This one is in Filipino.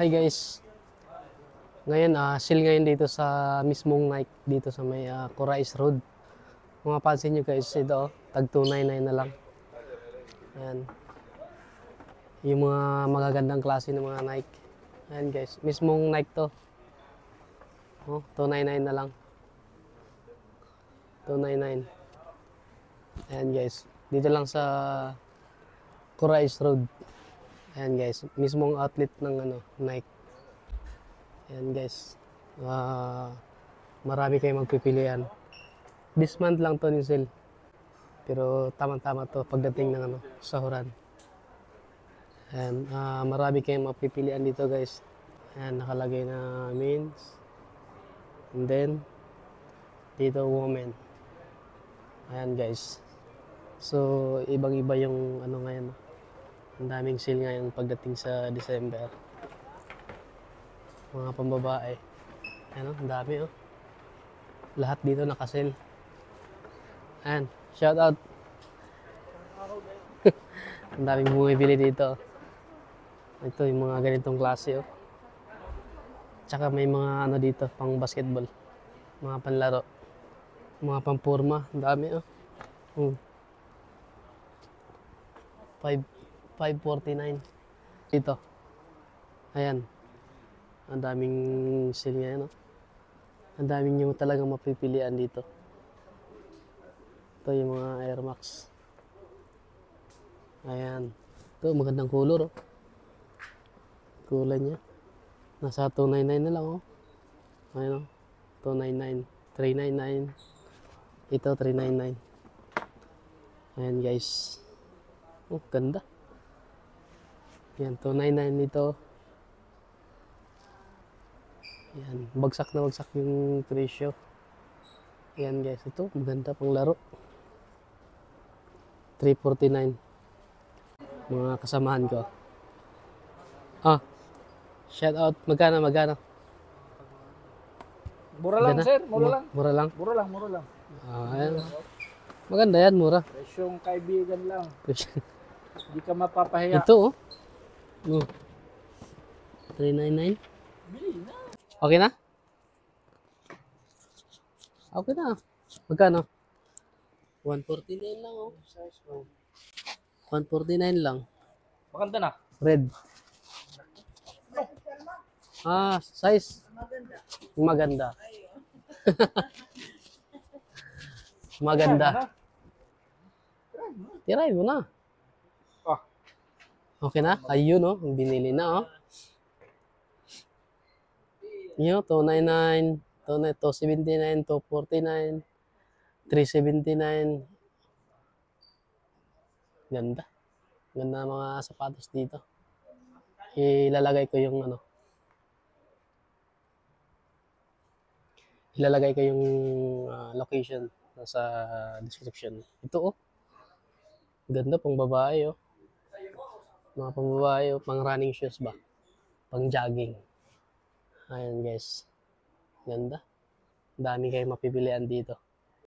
Hi guys. Ngayon, sale ngayon dito sa mismong Nike dito sa may Corais Road. Kung mapansin nyo guys, ito tag 299 na lang. Ayan. Yung mga magagandang klase ng mga Nike. Ayan guys, mismong Nike to. 299 na lang. 299. Ayan guys, dito lang sa Corais Road. Ayan guys, mismong outlet ng Nike. Ayan guys, marami kayong magpipilian. This month lang to ni sale. Pero tama-tama to pagdating ng sahuran. Ayan, marami kayong mapipilian dito guys. Ayan, nakalagay na men's. And then, dito women. Ayan guys. So, ibang-iba yung ngayon. Ang daming sale ngayon pagdating sa December. Mga pambabae. Ayan ang dami Lahat dito nakasale. Ayan, shout out. Ang daming bumibili dito. Ito yung mga ganitong klase Tsaka may mga dito, pang basketball. Mga panlaro. Mga pampurma. Ang dami 549 dito. Ayan. Ang daming sale ngayon Ang daming nyo talagang mapipilian dito. Ito yung mga Air Max. Ayan. Ito magandang color Kulay niya. Nasa 299 na lang Ayan 299, 399. Ito 399. Ayan guys. Ganda. Ayan 299 ito. Ayan, bagsak na bagsak yung presyo. Ayan guys, ito maganda pang laro. 349. Mga kasamahan ko. Shout out. Magkano? Mura lang, Ganda? sir. Mura lang. Mura lang? Mura lang. Ayan. Maganda yan, mura. Presyong kaibigan lang. Hindi ka mapapahiya. Ito 399. Bili na. Okay na? Okay na. Magkano? 149 lang Size 149 lang. Maganda na. Red. Size. Maganda. Maganda. Tirahin mo na. Okay na? Ayun yung binili na Yun, 299, 279, 249, 379. Ganda. Ganda mga sapatos dito. Ilalagay ko yung location sa description. Ito ganda pang babae Mga pang babae pang running shoes ba? Pang jogging. Ayan guys. Ganda. Dami kayong mapipilian dito.